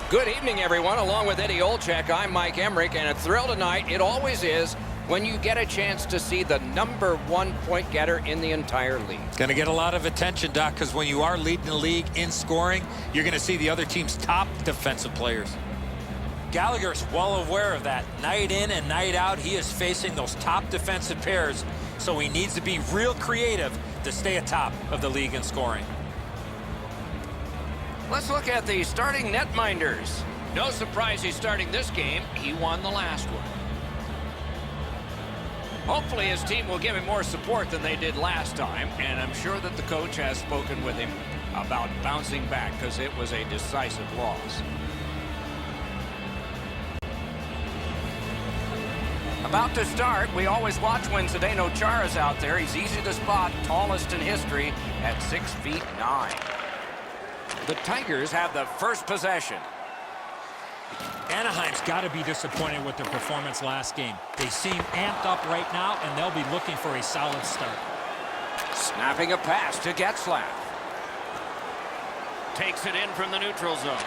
Good evening, everyone. Along with Eddie Olczyk, I'm Mike Emmerich, and a thrill tonight, it always is, when you get a chance to see the #1 point getter in the entire league. Going to get a lot of attention, Doc, because when you are leading the league in scoring, you're going to see the other team's top defensive players. Gallagher's well aware of that. Night in and night out, he is facing those top defensive pairs, so he needs to be real creative to stay atop of the league in scoring. Let's look at the starting netminders. No surprise he's starting this game. He won the last one. Hopefully his team will give him more support than they did last time, and I'm sure that the coach has spoken with him about bouncing back because it was a decisive loss. About to start, we always watch when Zdeno Chara's out there. He's easy to spot, tallest in history at 6'9". The Tigers have the first possession. Anaheim's got to be disappointed with their performance last game. They seem amped up right now, and they'll be looking for a solid start. Snapping a pass to Getzlaf. Takes it in from the neutral zone.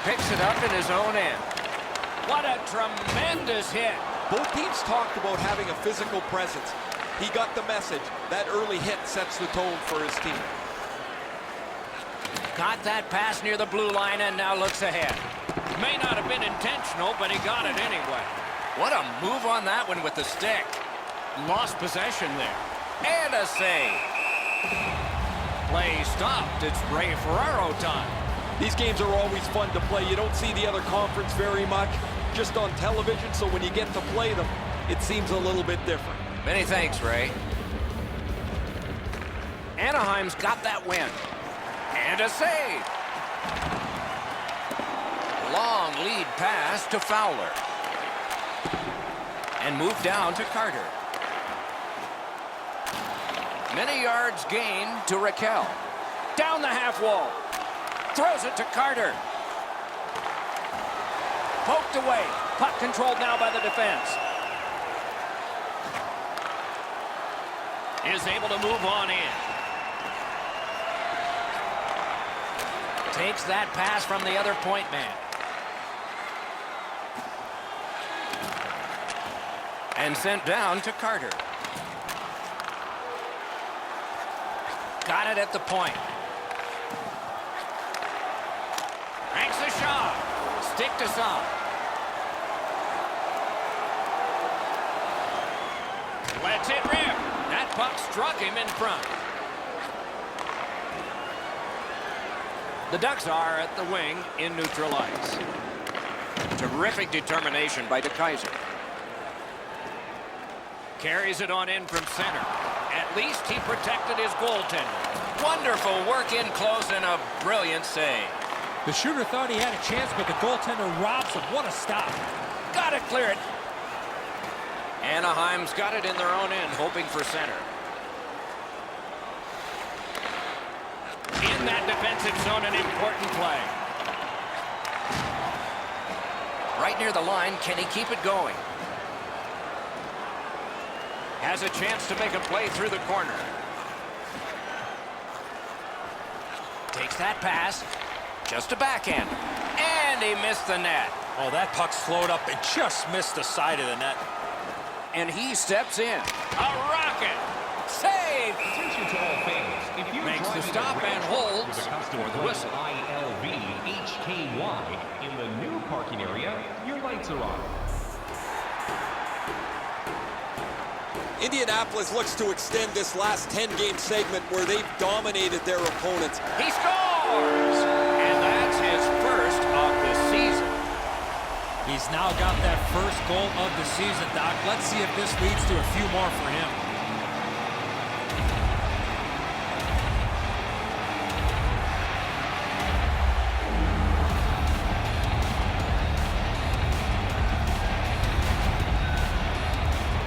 Picks it up in his own end. What a tremendous hit. Both teams talked about having a physical presence. He got the message. That early hit sets the tone for his team. Got that pass near the blue line and now looks ahead. May not have been intentional, but he got it anyway. What a move on that one with the stick. Lost possession there. And a save. Play stopped. It's Ray Ferraro time. These games are always fun to play. You don't see the other conference very much, just on television, so when you get to play them, it seems a little bit different. Many thanks, Ray. Anaheim's got that win. And a save. Long lead pass to Fowler. And move down to Carter. Many yards gained to Raquel. Down the half wall. Throws it to Carter. Poked away. Puck controlled now by the defense. Is able to move on in. Takes that pass from the other point man. And sent down to Carter. Got it at the point. Cranks the shot. Stick to some. Lets it rip. That puck struck him in front. The Ducks are at the wing in neutral ice. Terrific determination by DeKaiser. Carries it on in from center. At least he protected his goaltender. Wonderful work in close and a brilliant save. The shooter thought he had a chance, but the goaltender robs him. What a stop. Got it cleared. Anaheim's got it in their own end, hoping for center. In that defensive zone, an important play. Right near the line, can he keep it going? Has a chance to make a play through the corner. Takes that pass. Just a backhand. And he missed the net. Oh, that puck slowed up and just missed the side of the net. And he steps in. A rocket. Save. Attention to all fans. If you're Makes the driving stop a and Range holds with a custom for the whistle. ILVHKY in the new parking area, your lights are on. Indianapolis looks to extend this last 10-game segment where they've dominated their opponents. He scores! And that's his first of the season. He's now got that first goal of the season, Doc. Let's see if this leads to a few more for him.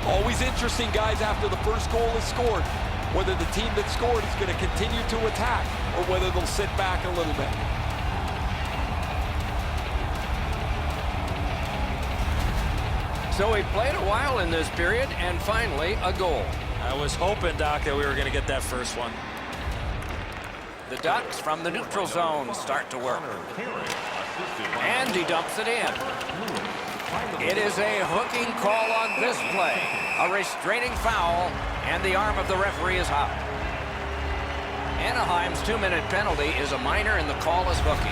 Always interesting, guys, after the first goal is scored, whether the team that scored is going to continue to attack or whether they'll sit back a little bit. So he played a while in this period, and finally a goal. I was hoping, Doc, that we were going to get that first one. The Ducks from the neutral zone start to work. And he dumps it in. It is a hooking call on this play. A restraining foul, and the arm of the referee is out. Anaheim's 2-minute penalty is a minor, and the call is hooking.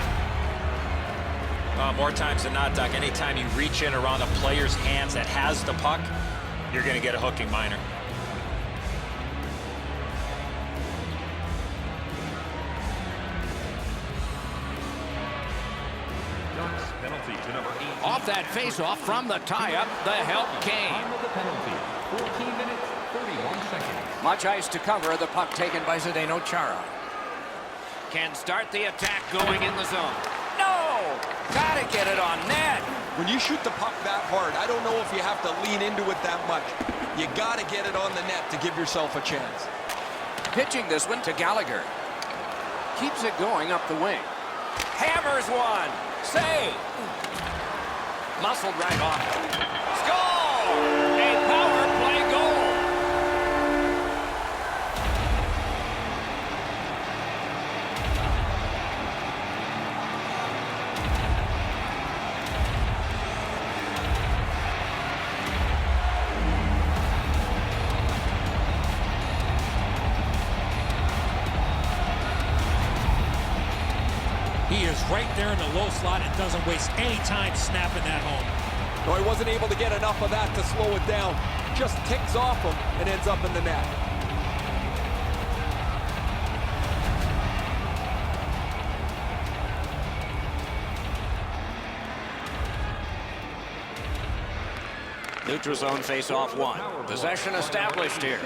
More times than not, Doc, anytime you reach in around a player's hands that has the puck, you're going to get a hooking minor. Penalty to number 18. Off that faceoff from the tie-up, the help came. Time of the penalty, 14 minutes, 31 seconds. Much ice to cover, the puck taken by Zdeno Chara. Can start the attack going in the zone. No! Gotta get it on net. When you shoot the puck that hard, I don't know if you have to lean into it that much. You got to get it on the net to give yourself a chance. Pitching this one to Gallagher. Keeps it going up the wing. Hammers one. Save. Muscled right off. Score! A power play goal. He is right there in the low slot and doesn't waste any time snapping that home. No, he wasn't able to get enough of that to slow it down. Just ticks off him and ends up in the net. Neutral zone face-off one. Possession established here.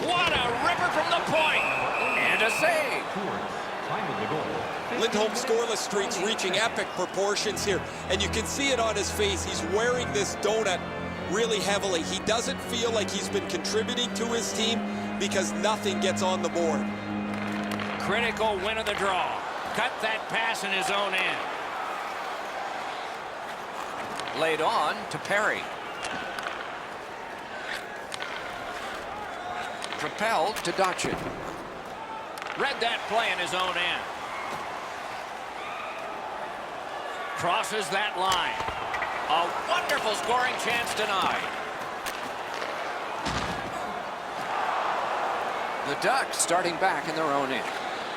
What a ripper from the point! And a save! Time of the goal. Lindholm's scoreless streak's reaching epic proportions here, and you can see it on his face. He's wearing this donut really heavily. He doesn't feel like he's been contributing to his team because nothing gets on the board. Critical win of the draw. Cut that pass in his own end. Laid on to Perry. Propelled to Dotchin. Read that play in his own end. Crosses that line. A wonderful scoring chance denied. The Ducks starting back in their own end.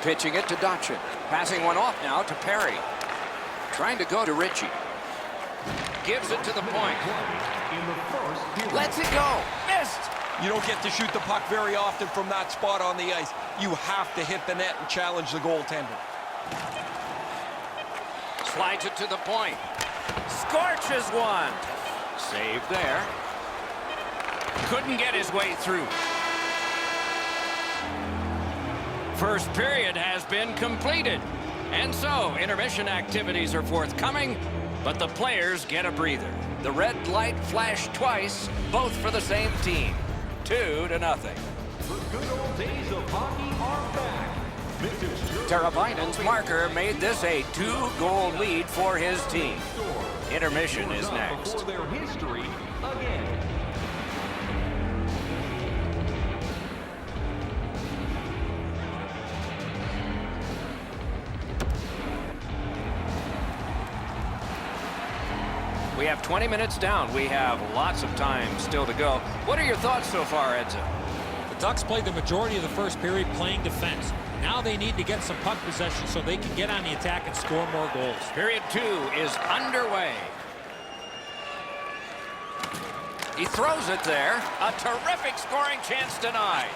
Pitching it to Dotchin. Passing one off now to Perry. Trying to go to Ritchie. Gives it to the point. Lets it go. Missed. You don't get to shoot the puck very often from that spot on the ice. You have to hit the net and challenge the goaltender. Slides it to the point. Scorches one. Saved there. Couldn't get his way through. First period has been completed. And so, intermission activities are forthcoming, but the players get a breather. The red light flashed twice, both for the same team. 2-0. The good old days of hockey are back. Teravainen's marker made this a 2-goal lead for his team. Intermission is next. For their history again. We have 20 minutes down. We have lots of time still to go. What are your thoughts so far, Edzo? The Ducks played the majority of the first period playing defense. Now they need to get some puck possession so they can get on the attack and score more goals. Period 2 is underway. He throws it there. A terrific scoring chance denied.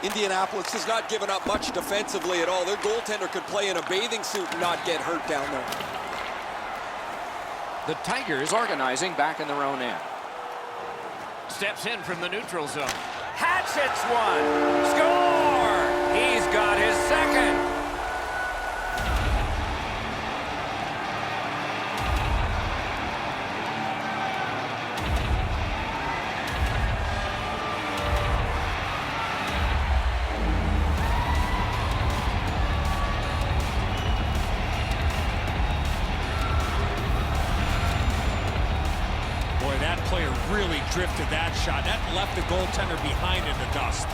Indianapolis has not given up much defensively at all. Their goaltender could play in a bathing suit and not get hurt down there. The Tigers organizing back in their own end. Steps in from the neutral zone. Hatchets one. Score! He's got his second. Boy, that player really drifted that shot. That left the goaltender behind in the dust.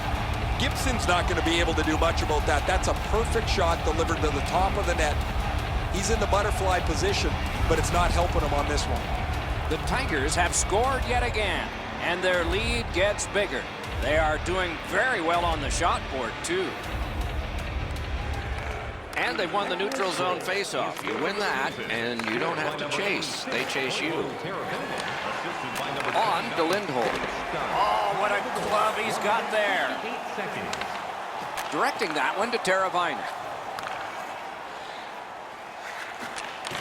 Gibson's not going to be able to do much about that. That's a perfect shot delivered to the top of the net. He's in the butterfly position, but it's not helping him on this one. The Tigers have scored yet again, and their lead gets bigger. They are doing very well on the shot board, too. And they've won the neutral zone faceoff. You win that, and you don't have to chase. They chase you. On to Lindholm. Oh, what a glove he's got there. Directing that one to Teravainen.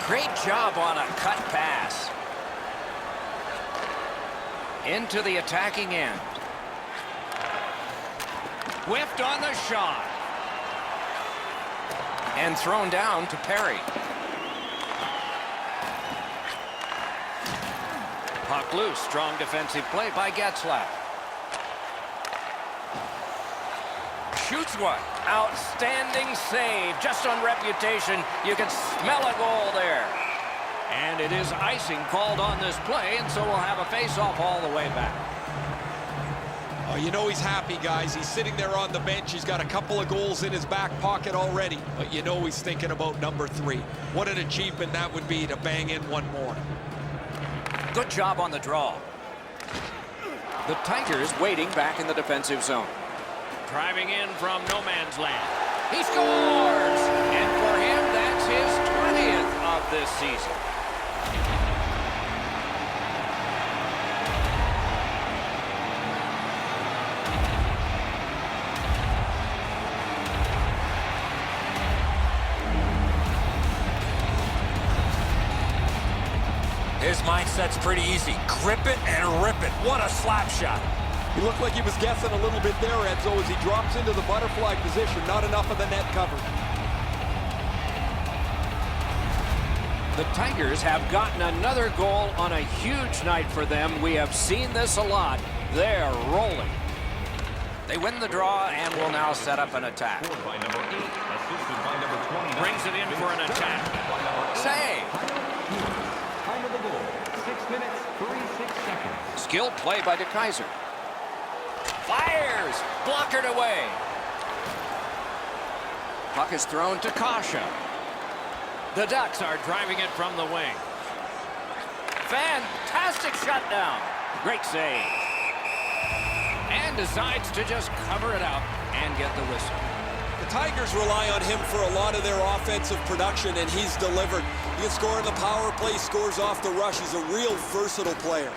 Great job on a cut pass. Into the attacking end. Whiffed on the shot. And thrown down to Perry. Puck loose. Strong defensive play by Getzlaf. Shoots one. Outstanding save. Just on reputation, you can smell a goal there. And it is icing called on this play, and so we'll have a face-off all the way back. Oh, you know he's happy, guys. He's sitting there on the bench. He's got a couple of goals in his back pocket already, but you know he's thinking about number 3. What an achievement that would be to bang in one more. Good job on the draw. The Tigers waiting back in the defensive zone. Driving in from no man's land. He scores! And for him, that's his 20th of this season. His mindset's pretty easy. Grip it and rip it. What a slap shot. He looked like he was guessing a little bit there, Edzo, as he drops into the butterfly position. Not enough of the net covered. The Tigers have gotten another goal on a huge night for them. We have seen this a lot. They're rolling. They win the draw and will now set up an attack. Brings it in for an attack. Save. Time of the goal, 6 minutes, 36 seconds. Skilled play by DeKaiser. Fires! Blockered away. Puck is thrown to Kasha. The Ducks are driving it from the wing. Fantastic shutdown. Great save. And decides to just cover it up and get the whistle. The Tigers rely on him for a lot of their offensive production, and he's delivered. He can score in the power play, scores off the rush. He's a real versatile player.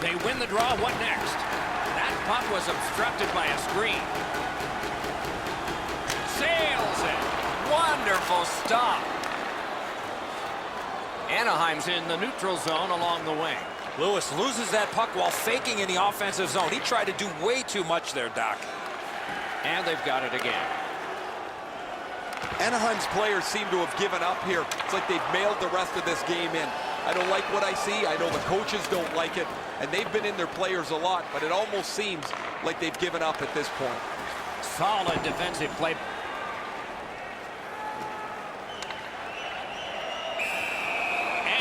They win the draw. What next? That puck was obstructed by a screen. Sails it. Wonderful stop. Anaheim's in the neutral zone along the wing. Lewis loses that puck while faking in the offensive zone. He tried to do way too much there, Doc. And they've got it again. Anaheim's players seem to have given up here. It's like they've mailed the rest of this game in. I don't like what I see. I know the coaches don't like it. And they've been in their players a lot, but it almost seems like they've given up at this point. Solid defensive play.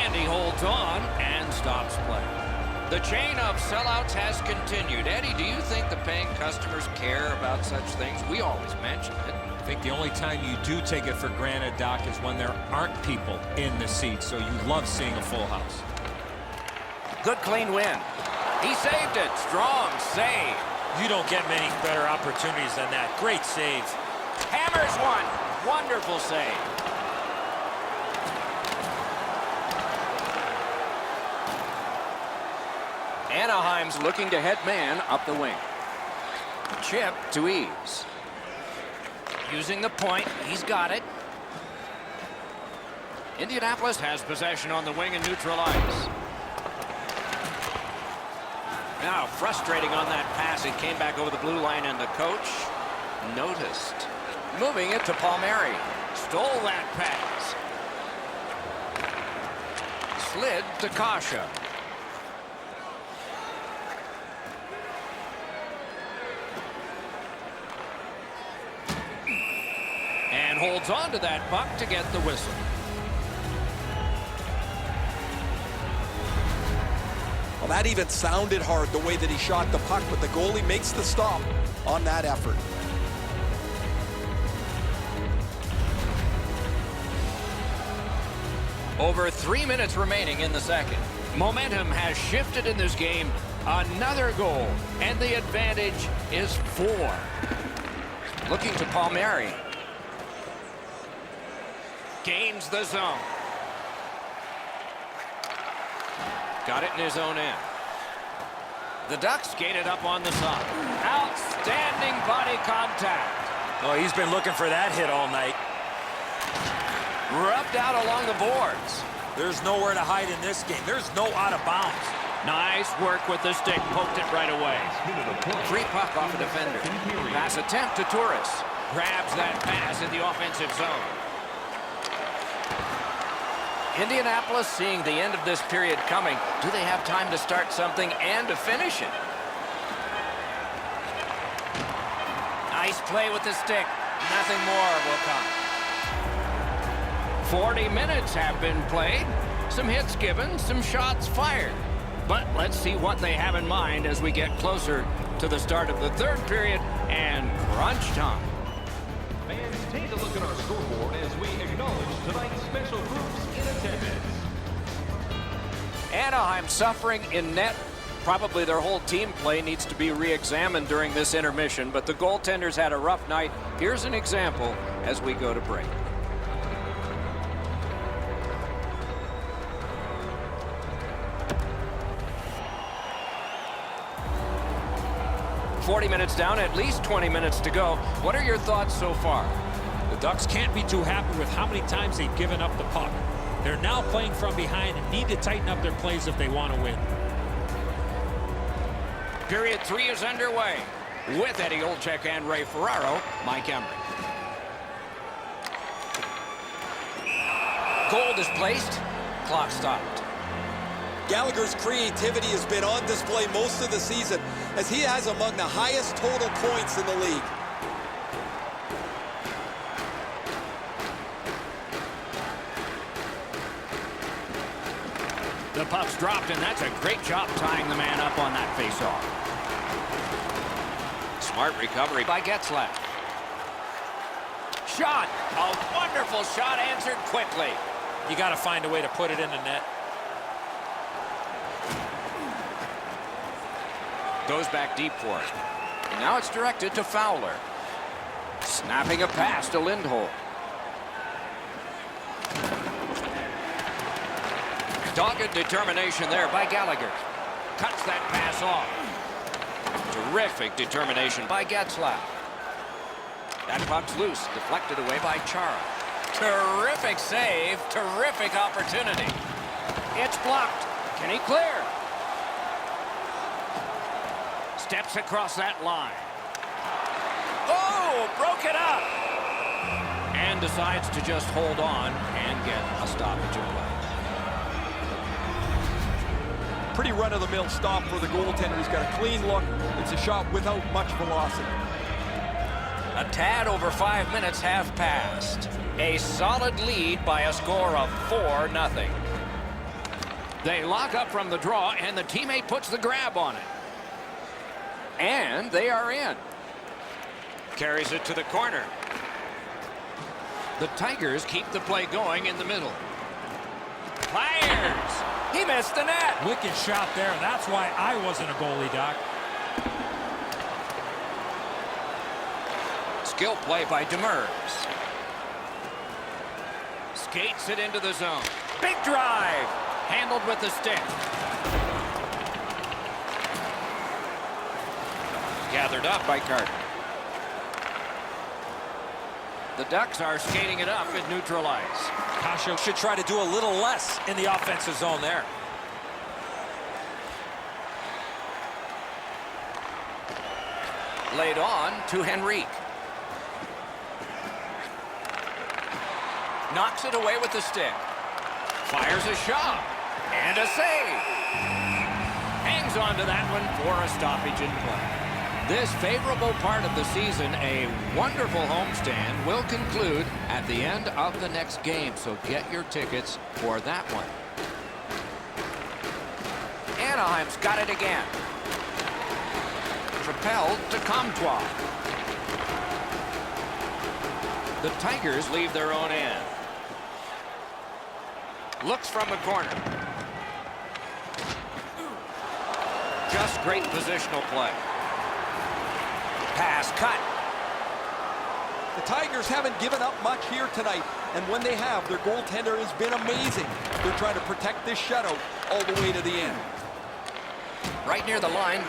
And he holds on and stops play. The chain of sellouts has continued. Eddie, do you think the paying customers care about such things? We always mention it. I think the only time you do take it for granted, Doc, is when there aren't people in the seats, so you love seeing a full house. Good clean win. He saved it. Strong save. You don't get many better opportunities than that. Great save. Hammers one. Wonderful save. Anaheim's looking to head man up the wing. Chip to Eves. Using the point. He's got it. Indianapolis has possession on the wing and neutral ice. Now frustrating on that pass. It came back over the blue line and the coach noticed. Moving it to Palmieri. Stole that pass. Slid to Kasha. And holds on to that puck to get the whistle. that even sounded hard, the way that he shot the puck, but the goalie makes the stop on that effort. Over 3 minutes remaining in the second. Momentum has shifted in this game. Another goal, and the advantage is 4. Looking to Palmieri. Gains the zone. Got it in his own end. The Ducks skated up on the side. Outstanding body contact. Oh, he's been looking for that hit all night. Rubbed out along the boards. There's nowhere to hide in this game. There's no out of bounds. Nice work with the stick. Poked it right away. Free puck off a defender. Pass attempt to Torres. Grabs that pass in the offensive zone. Indianapolis seeing the end of this period coming. Do they have time to start something and to finish it? Nice play with the stick. Nothing more will come. 40 minutes have been played. Some hits given, some shots fired. But let's see what they have in mind as we get closer to the start of the third period and crunch time. Fans, take a look at our scoreboard as we acknowledge tonight's special groups in attendance. Anaheim suffering in net. Probably their whole team play needs to be re-examined during this intermission, but the goaltenders had a rough night. Here's an example as we go to break. "40 minutes down, at least 20 minutes to go. What are your thoughts so far?" The Ducks can't be too happy with how many times they've given up the puck. They're now playing from behind and need to tighten up their plays if they want to win. Period 3 is underway. With Eddie Olczyk and Ray Ferraro, Mike Emery. Goal is placed. Clock stopped. Gallagher's creativity has been on display most of the season, as he has among the highest total points in the league. The puck's dropped, and that's a great job tying the man up on that faceoff. Smart recovery by Getzlaff. Shot! A wonderful shot answered quickly. You got to find a way to put it in the net. Goes back deep for it. And now it's directed to Fowler. Snapping a pass to Lindholm. Dogged determination there by Gallagher. Cuts that pass off. Terrific determination by Getzlaff. That puck's loose. Deflected away by Chara. Terrific save. Terrific opportunity. It's blocked. Can he clear? Steps across that line. Oh, broke it up. And decides to just hold on and get a stoppage of play. Pretty run-of-the-mill stop for the goaltender. He's got a clean look. It's a shot without much velocity. A tad over 5 minutes have passed. A solid lead by a score of 4-0. They lock up from the draw, and the teammate puts the grab on it. And they are in. Carries it to the corner. The Tigers keep the play going in the middle. Fires! He missed the net. Wicked shot there. That's why I wasn't a goalie, Doc. Skill play by Demers. Skates it into the zone. Big drive. Handled with the stick. Gathered up by Carter. The Ducks are skating it up at neutral ice. Kasha should try to do a little less in the offensive zone there. Laid on to Henrique. Knocks it away with the stick. Fires a shot. And a save. Hangs on to that one for a stoppage in play. This favorable part of the season, a wonderful homestand, will conclude at the end of the next game. So get your tickets for that one. Anaheim's got it again. Propelled to Comtois. The Tigers leave their own end. Looks from the corner. Just great positional play. Pass cut. The Tigers haven't given up much here tonight, and when they have, their goaltender has been amazing. They're trying to protect this shutout all the way to the end. Right near the line.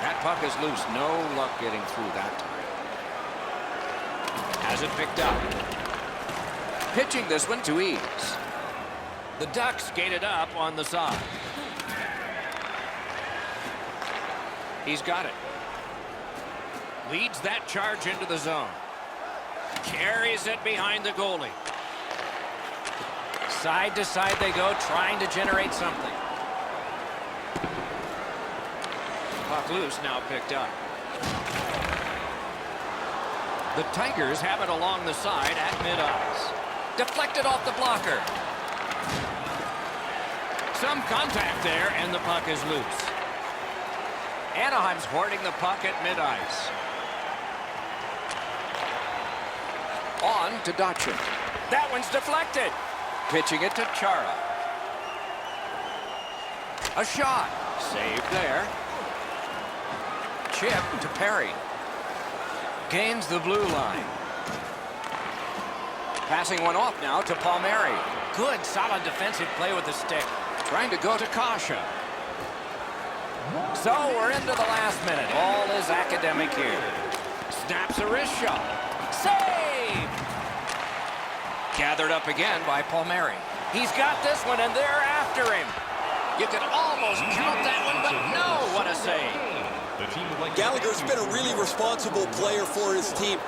That puck is loose. No luck getting through that time. Has it picked up. Pitching this one to ease. The Ducks skated up on the side. He's got it. Leads that charge into the zone. Carries it behind the goalie. Side to side they go, trying to generate something. Puck loose, now picked up. The Tigers have it along the side at mid-ice. Deflected off the blocker. Some contact there, and the puck is loose. Anaheim's hoarding the puck at mid-ice. On to Dotchin. That one's deflected. Pitching it to Chara. A shot. Saved there. Chip to Perry. Gains the blue line. Passing one off now to Palmieri. Good, solid defensive play with the stick. Trying to go to Kasha. So we're into the last minute. All is academic here. Snaps a wrist shot. Save! Gathered up again by Palmieri. He's got this one, and they're after him. You could almost count that one, but no, what a save. Gallagher's been a really responsible player for his team.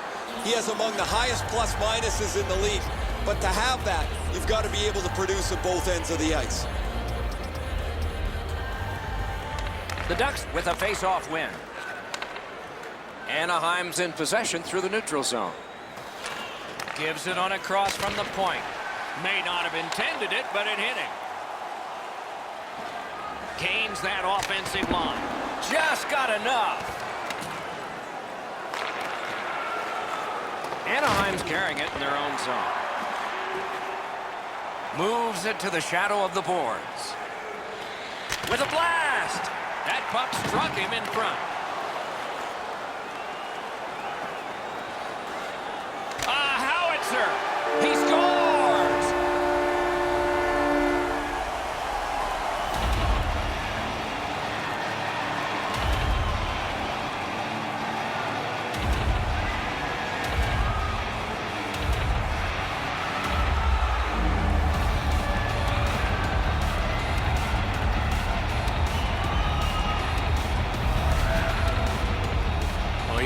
He has among the highest plus-minuses in the league. But to have that, you've got to be able to produce at both ends of the ice. The Ducks with a face-off win. Anaheim's in possession through the neutral zone. Gives it on a cross from the point. May not have intended it, but it hit him. Gains that offensive line. Just got enough. Anaheim's carrying it in their own zone. Moves it to the shadow of the boards. With a blast! That puck struck him in front. A howitzer! He scores!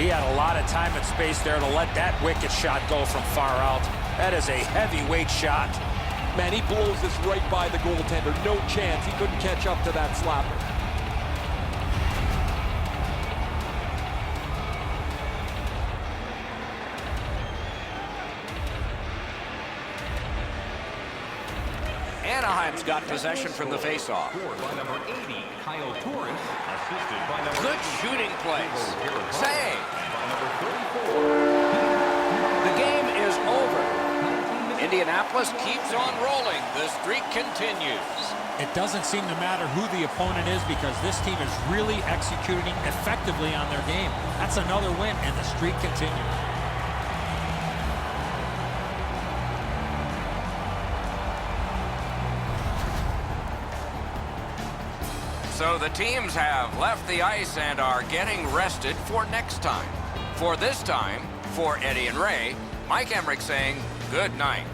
He had a lot of time and space there to let that wicked shot go from far out. That is a heavyweight shot. Man, he blows this right by the goaltender. No chance. He couldn't catch up to that slapper. Anaheim's got possession from the faceoff. Good shooting place. Save. The game is over. Indianapolis keeps on rolling. The streak continues. It doesn't seem to matter who the opponent is because this team is really executing effectively on their game. That's another win, and the streak continues. So the teams have left the ice and are getting rested for next time. For this time, for Eddie and Ray, Mike Emmerich saying good night.